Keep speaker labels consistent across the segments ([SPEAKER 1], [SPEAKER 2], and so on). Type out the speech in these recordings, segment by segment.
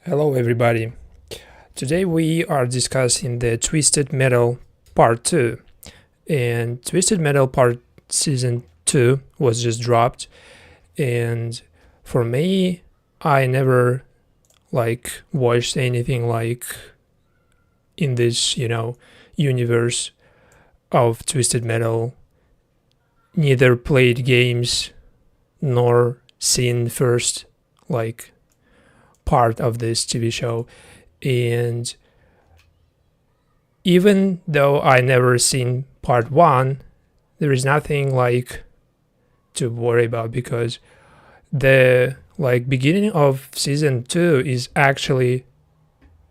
[SPEAKER 1] Hello, everybody. Today we are discussing the Twisted Metal Part 2. And Twisted Metal Part Season 2 was just dropped. And for me, I never watched anything in this, universe of Twisted Metal. Neither played games nor seen first part of this TV show. And even though I never seen part 1, there is nothing to worry about because the beginning of season 2 is actually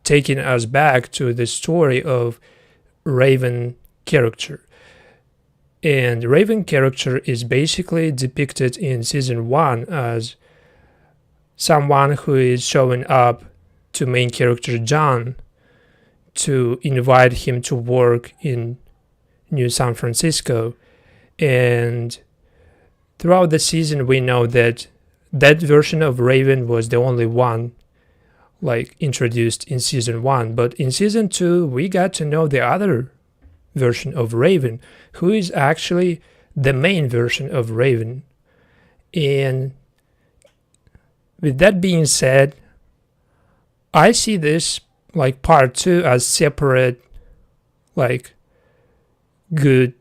[SPEAKER 1] taking us back to the story of Raven character. And Raven character is basically depicted in season 1 as someone who is showing up to main character John to invite him to work in New San Francisco. And throughout the season, we know that version of Raven was the only one introduced in season 1. But in season 2, we got to know the other version of Raven, who is actually the main version of Raven. And with that being said, I see this part 2 as separate good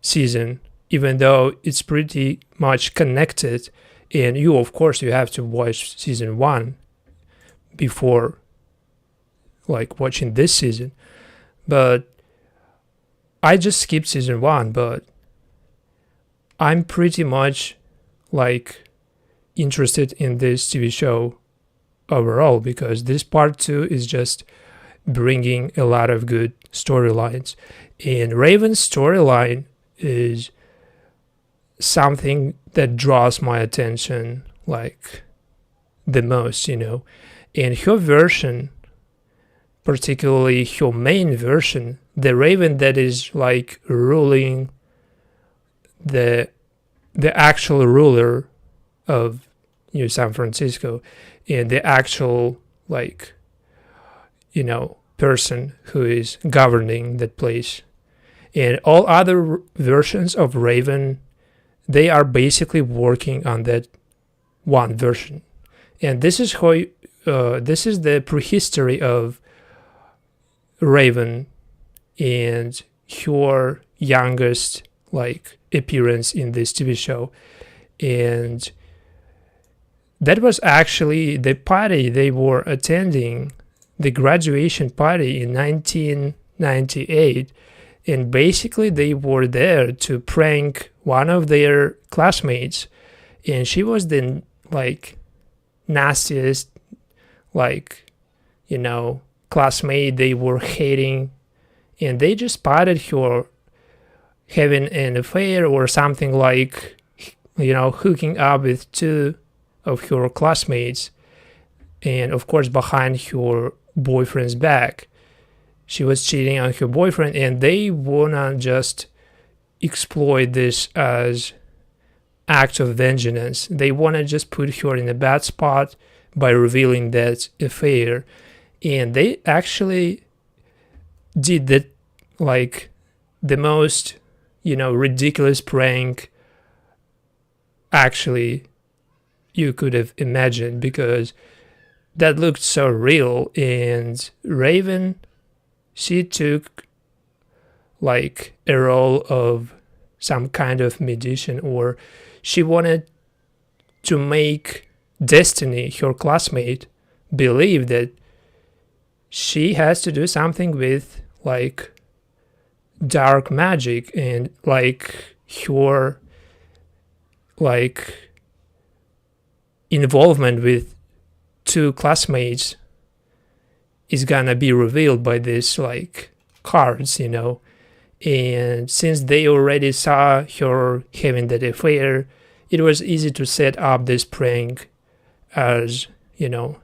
[SPEAKER 1] season, even though it's pretty much connected. And you have to watch season 1 before watching this season. But I just skipped season 1, but I'm pretty much interested in this TV show overall because this part 2 is just bringing a lot of good storylines. And Raven's storyline is something that draws my attention the most, And her version, particularly her main version, the Raven that is ruling the actual ruler of New San Francisco and the actual person who is governing that place. And all other versions of Raven, they are basically working on that one version. And this is how this is the prehistory of Raven and her youngest appearance in this TV show. And that was actually the party they were attending, the graduation party in 1998. And basically they were there to prank one of their classmates. And she was the nastiest classmate they were hating. And they just spotted her having an affair or something hooking up with two of her classmates, and of course behind her boyfriend's back she was cheating on her boyfriend, and they wanna just exploit this as act of vengeance. They wanna just put her in a bad spot by revealing that affair, and they actually did that the most ridiculous prank actually you could have imagined, because that looked so real. And Raven, she took a role of some kind of magician, or she wanted to make Destiny, her classmate, believe that she has to do something with dark magic, and her involvement with two classmates is gonna be revealed by this cards, and since they already saw her having that affair, it was easy to set up this prank as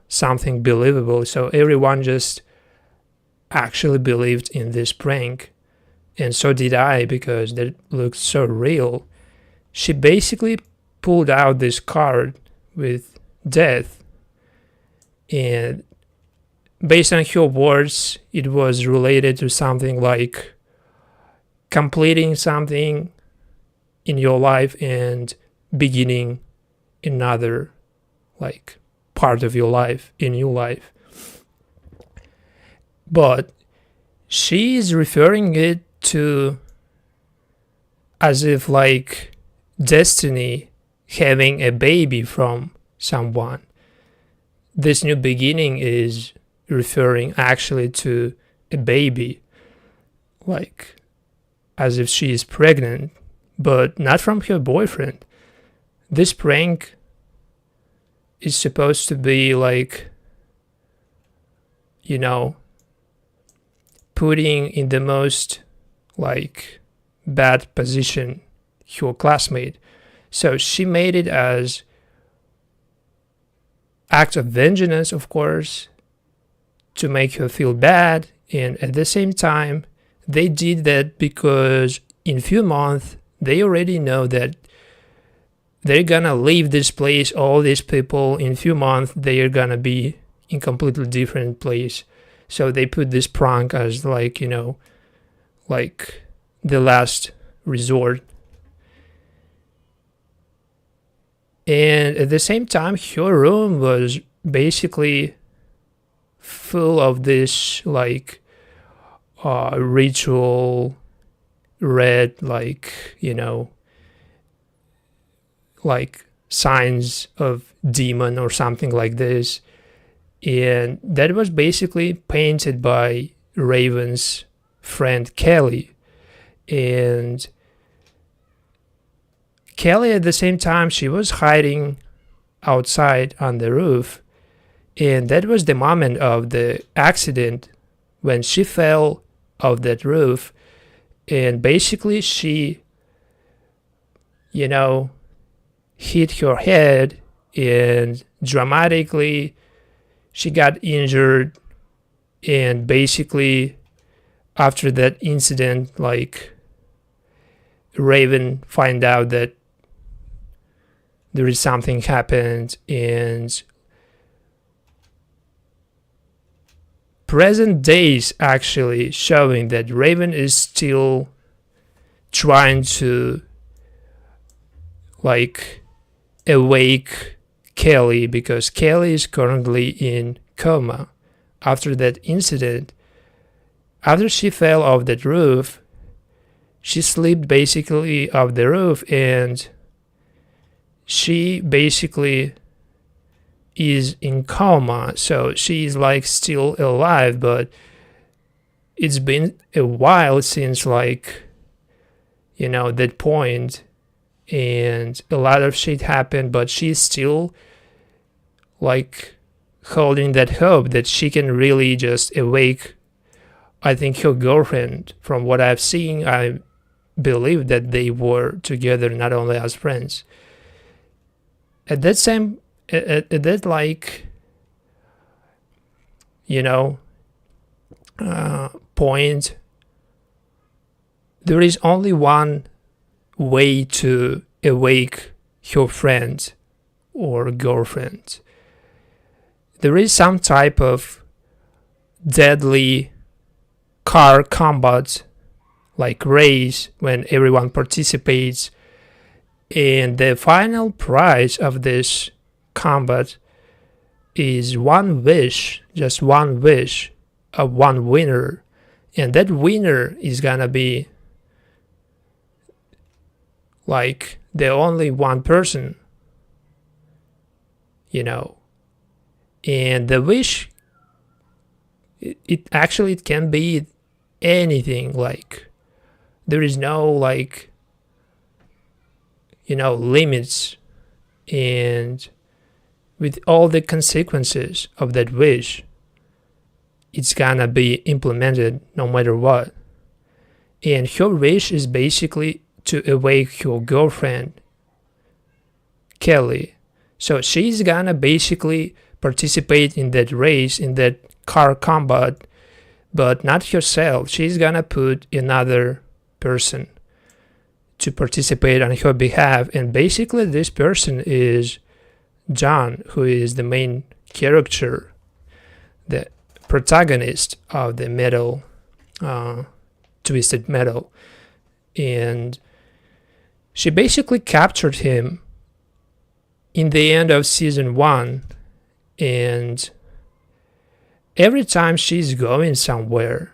[SPEAKER 1] something believable. So everyone just actually believed in this prank, and so did I, because that looked so real. She basically pulled out this card with death, and based on her words, it was related to something like completing something in your life and beginning another like part of your life, a new life. But she is referring it to as if like destiny having a baby from someone. This new beginning is referring actually to a baby, like as if she is pregnant, but not from her boyfriend. This prank is supposed to be like, putting in the most like bad position your classmate. So she made it as act of vengeance, of course, to make her feel bad, and at the same time they did that because in few months they already know that they're gonna leave this place. All these people in few months they are gonna be in completely different place. So they put this prank as like like the last resort. And at the same time, her room was basically full of this like ritual red, like like signs of demon or something like this. And that was basically painted by Raven's friend Kelly. And Kelly at the same time, she was hiding outside on the roof. And that was the moment of the accident when she fell off that roof. And basically she, hit her head, and dramatically she got injured. And basically after that incident, like Raven find out that there is something happened, and present days actually showing that Raven is still trying to like awake Kelly, because Kelly is currently in coma after that incident. After she fell off that roof, she slipped basically off the roof, and she basically is in coma. So she is like still alive, but it's been a while since like that point, and a lot of shit happened, but she's still like holding that hope that she can really just awake. I think her girlfriend, from what I've seen, I believe that they were together not only as friends. At that like point, there is only one way to awake your friend or girlfriend. There is some type of deadly car combat, like race, when everyone participates, and the final prize of this combat is one wish, just one wish of one winner, and that winner is gonna be like the only one person, and the wish, it actually can be anything. Like there is no like limits, and with all the consequences of that wish, it's gonna be implemented no matter what. And her wish is basically to awake your girlfriend Kelly. So she's gonna basically participate in that race, in that car combat, but not herself. She's gonna put another person to participate on her behalf, and basically this person is John, who is the main character, the protagonist of the metal, Twisted Metal, and she basically captured him in the end of season 1, and every time she's going somewhere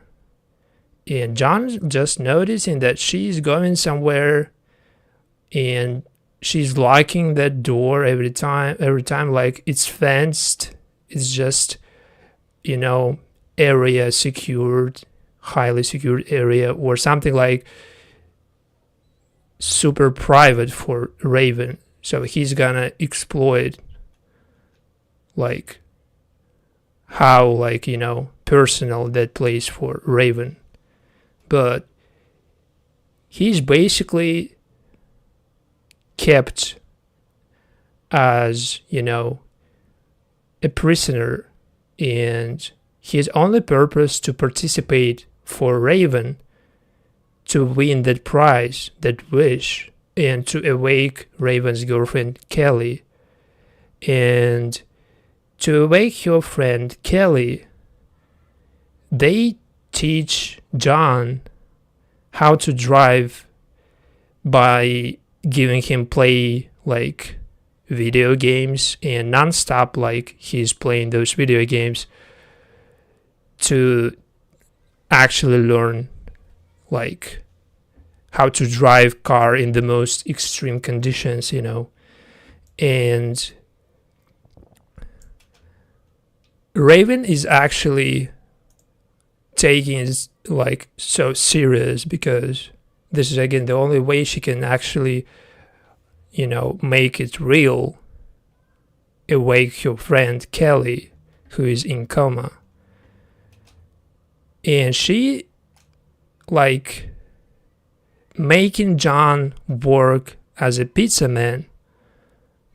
[SPEAKER 1] and John just noticing that she's going somewhere and she's locking that door every time like it's fenced, it's just, area secured, highly secured area, or something like super private for Raven. So he's gonna exploit like how personal that place for Raven. But he's basically kept as, a prisoner, and his only purpose to participate for Raven, to win that prize, that wish, and to awake Raven's girlfriend Kelly. And to awake your friend Kelly, they teach John how to drive by giving him play like video games and non-stop, like he's playing those video games, to actually learn like how to drive car in the most extreme conditions, and Raven is actually taking it like so serious, because this is again the only way she can actually make it real, awake your friend Kelly, who is in coma. And she like making John work as a pizza man,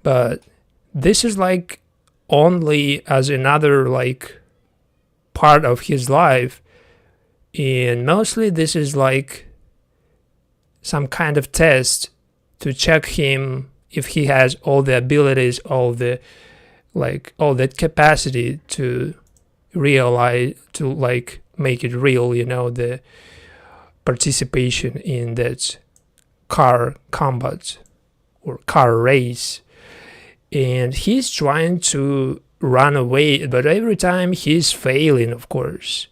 [SPEAKER 1] but this is like only as another like part of his life, and mostly this is like some kind of test to check him if he has all the abilities, all that capacity to realize, to like make it real, the participation in that car combat or car race. And he's trying to run away, but every time he's failing, of course.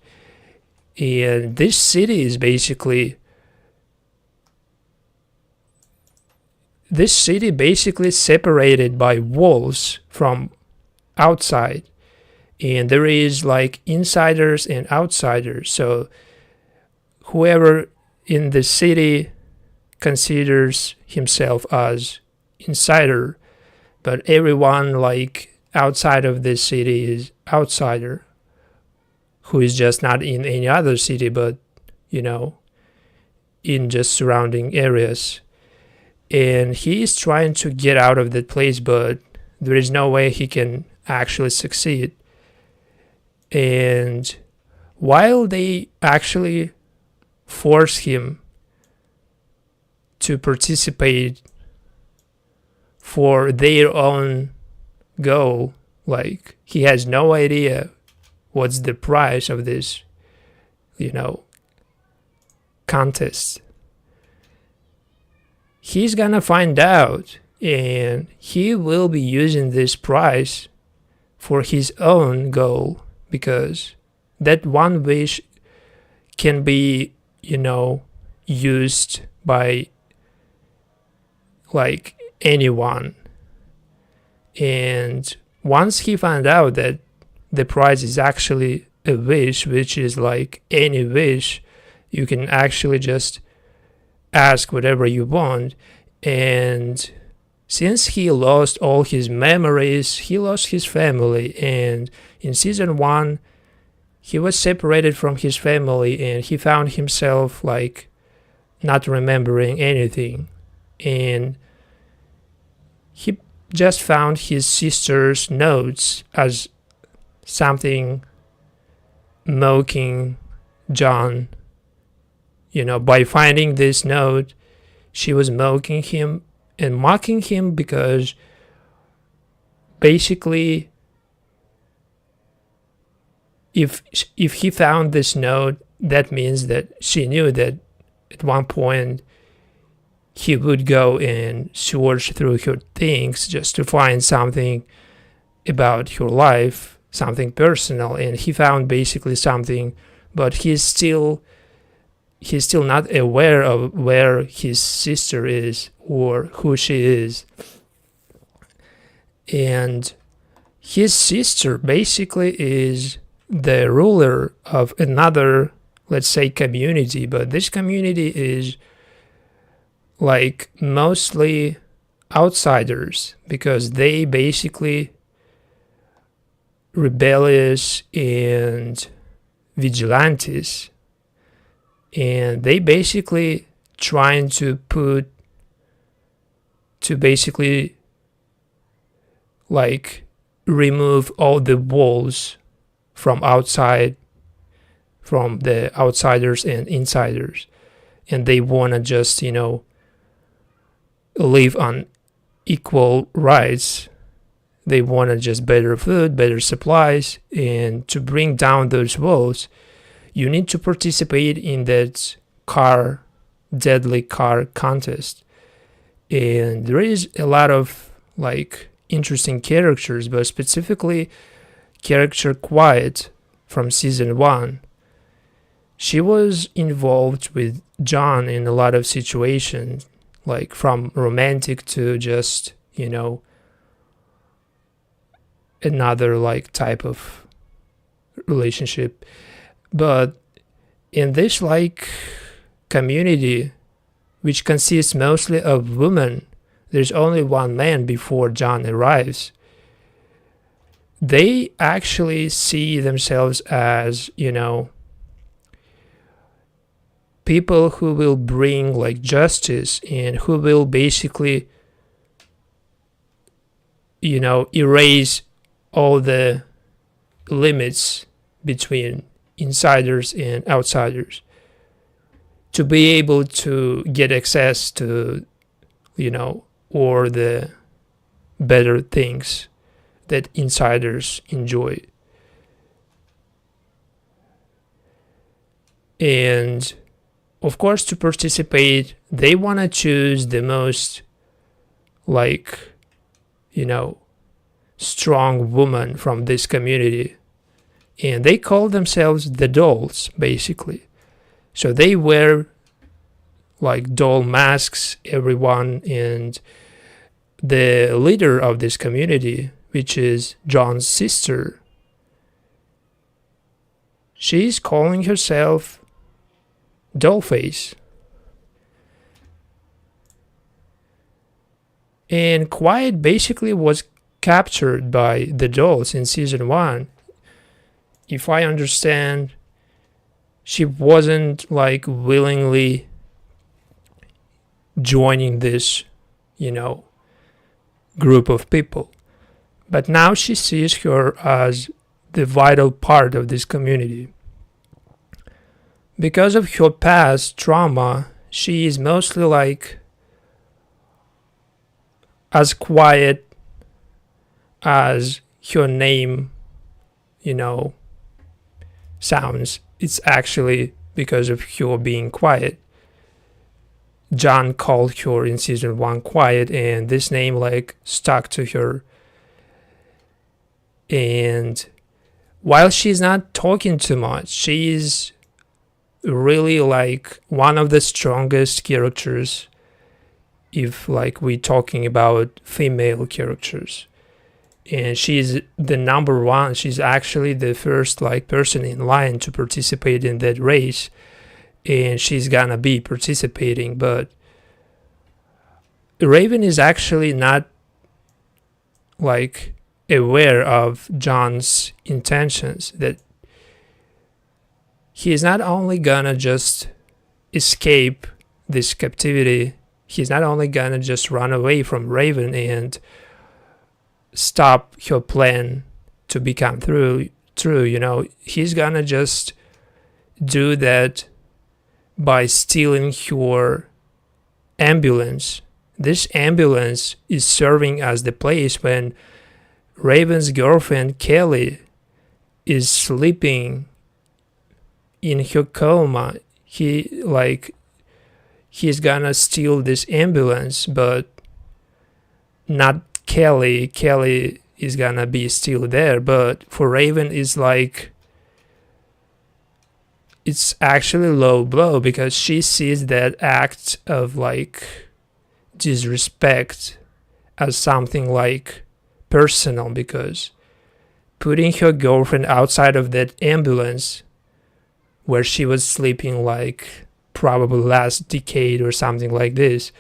[SPEAKER 1] And this city is basically separated by walls from outside, and there is like insiders and outsiders. So whoever in the city considers himself as insider, but everyone like outside of this city is outsider, who is just not in any other city, but in just surrounding areas. And he is trying to get out of that place, but there is no way he can actually succeed. And while they actually force him to participate for their own goal, like he has no idea what's the price of this, contest. He's gonna find out, and he will be using this prize for his own goal, because that one wish can be, used by like anyone. And once he found out that the prize is actually a wish, which is like any wish, you can actually just ask whatever you want. And since he lost all his memories, he lost his family, and in season 1 he was separated from his family, and he found himself like not remembering anything. And he just found his sister's notes as something mocking John. By finding this note, she was mocking him and mocking him, because basically if he found this note, that means that she knew that at one point he would go and search through her things just to find something about her life, something personal, and he found basically something, but he's still not aware of where his sister is or who she is. And his sister basically is the ruler of another, let's say, community, but this community is like mostly outsiders because they basically rebellious and vigilantes, and they basically trying to basically like remove all the walls from outside, from the outsiders and insiders, and they want to just live on equal rights. They want just better food, better supplies, and to bring down those walls, you need to participate in that deadly car contest. And there is a lot of like interesting characters, but specifically character Quiet from season 1. She was involved with John in a lot of situations, like from romantic to just, another like type of relationship. But in this like community, which consists mostly of women, there's only one man before John arrives. They actually see themselves as, people who will bring like justice and who will basically, erase all the limits between insiders and outsiders to be able to get access to, or the better things that insiders enjoy. And of course, to participate, they want to choose the most like, strong woman from this community. And they call themselves the dolls, basically. So they wear like doll masks, everyone, and the leader of this community, which is John's sister, she's calling herself Dollface. And Quiet basically was captured by the dolls in season 1. If I understand, she wasn't like willingly joining this, group of people. But now she sees her as the vital part of this community. Because of her past trauma, she is mostly like as quiet as her name, sounds. It's actually because of her being quiet. John called her in season 1 Quiet, and this name like stuck to her. And while she's not talking too much, she's really like one of the strongest characters if like we're talking about female characters. And she's the number one. She's actually the first like person in line to participate in that race, and she's gonna be participating. But Raven is actually not like aware of John's intentions, that he is not only gonna just escape this captivity, he's not only gonna just run away from Raven and stop her plan to become true, he's gonna just do that by stealing her ambulance. This ambulance is serving as the place when Raven's girlfriend Kelly is sleeping in her coma, he's gonna steal this ambulance, but not Kelly. Kelly is gonna be still there, but for Raven is like, it's actually low blow because she sees that act of like disrespect as something like personal, because putting her girlfriend outside of that ambulance where she was sleeping like probably last decade or something like this,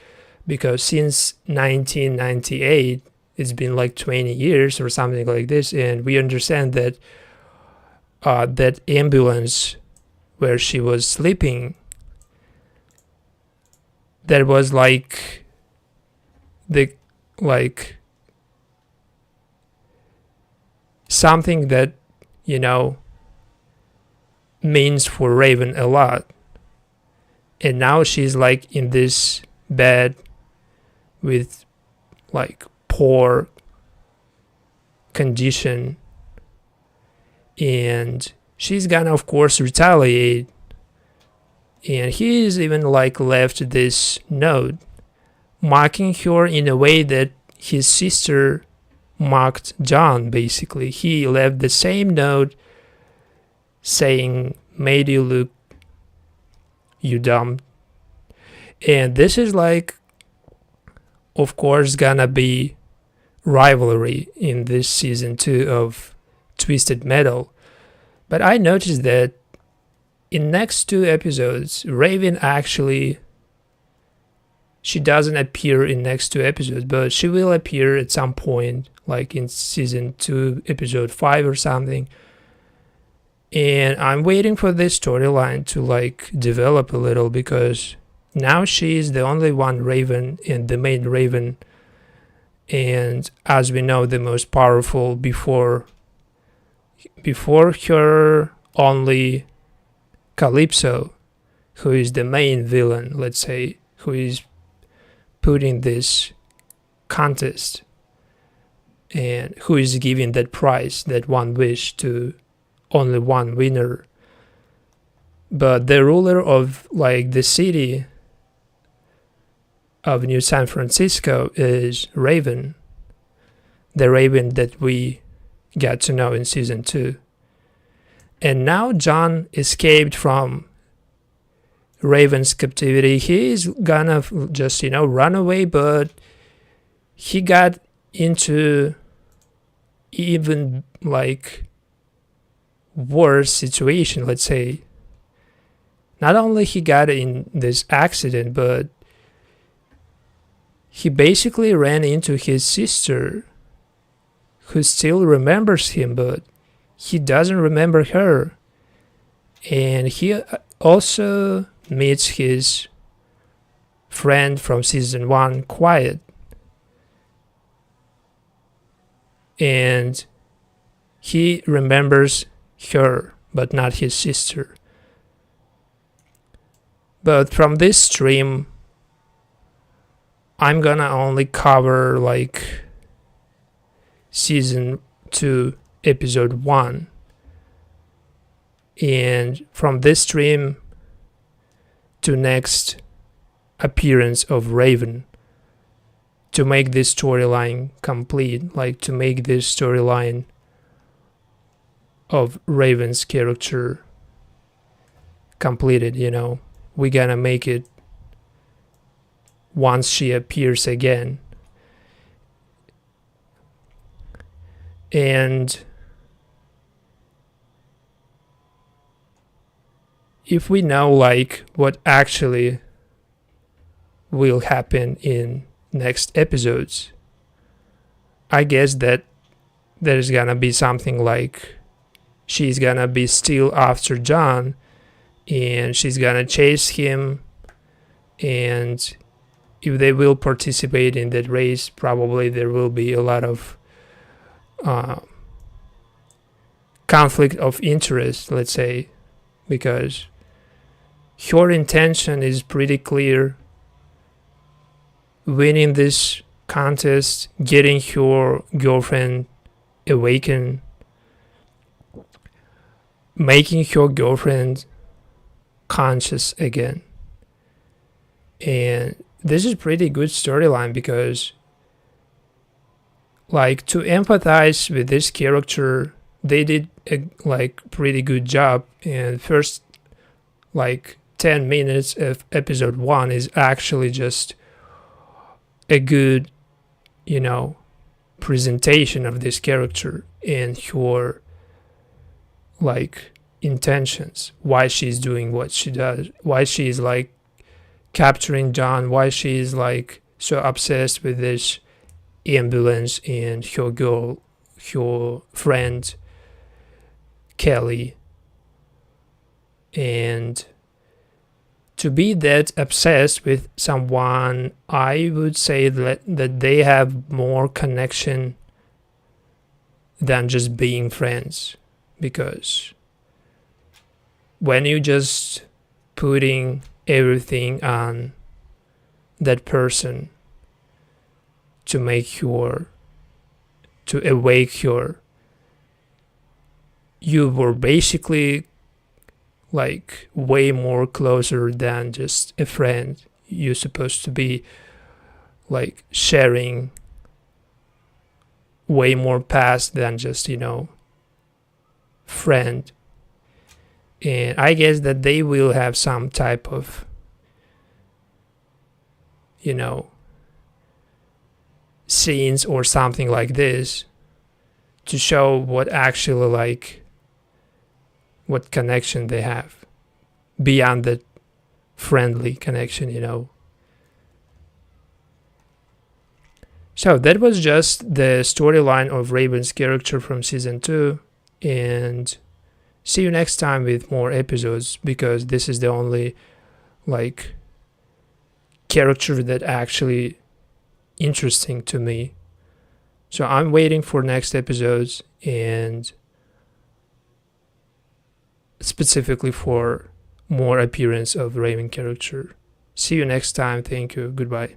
[SPEAKER 1] because since 1998 it's been like 20 years or something like this, and we understand that that ambulance where she was sleeping, that was like the like something that, you know, means for Raven a lot. And now she's like in this bed with like poor condition, and she's gonna of course retaliate. And he's even like left this note mocking her in a way that his sister mocked John. Basically, he left the same note saying, "Made you look, you dumb." And this is like, of course, gonna be rivalry in this season 2 of Twisted Metal. But I noticed that in next 2 episodes, Raven actually, she doesn't appear in next 2 episodes, but she will appear at some point, like in season 2, episode 5 or something. And I'm waiting for this storyline to like develop a little, because now she's the only one Raven and the main Raven, and as we know, the most powerful. Before her, only Calypso, who is the main villain, let's say, who is putting this contest and who is giving that prize, that one wish, to only one winner. But the ruler of like the city of New San Francisco is Raven, the Raven that we got to know in season 2. And now John escaped from Raven's captivity. He is gonna just, you know, run away, but he got into even like worse situation, let's say. Not only he got in this accident, but he basically ran into his sister, who still remembers him, but he doesn't remember her. And he also meets his friend from season 1, Quiet. And he remembers her, but not his sister. But from this stream, I'm gonna only cover like season 2, episode 1. And from this stream to next appearance of Raven, to make this storyline complete, like to make this storyline of Raven's character completed, you know. We're gonna make it once she appears again. And if we know like what actually will happen in next episodes, I guess that there's gonna be something like she's gonna be still after John, and she's gonna chase him, and if they will participate in that race, probably there will be a lot of conflict of interest, let's say, because her intention is pretty clear: winning this contest, getting her girlfriend awakened. making her girlfriend conscious again. And this is pretty good storyline because, like, to empathize with this character, they did a pretty good job. And first 10 minutes of episode 1 is actually just a good, presentation of this character and her intentions, why she's doing what she does, why she's capturing John, why she's so obsessed with this ambulance and her friend Kelly. And to be that obsessed with someone, I would say that they have more connection than just being friends. Because when you just putting everything on that person to awake her, you were basically way more closer than just a friend. You're supposed to be sharing way more past than just friend. And I guess that they will have some type of scenes or something like this to show what actually what connection they have beyond the friendly connection. So that was just the storyline of Raven's character from season 2, and see you next time with more episodes, because this is the only character that actually interesting to me. So I'm waiting for next episodes, and specifically for more appearance of Raven character. See you next time. Thank you. Goodbye.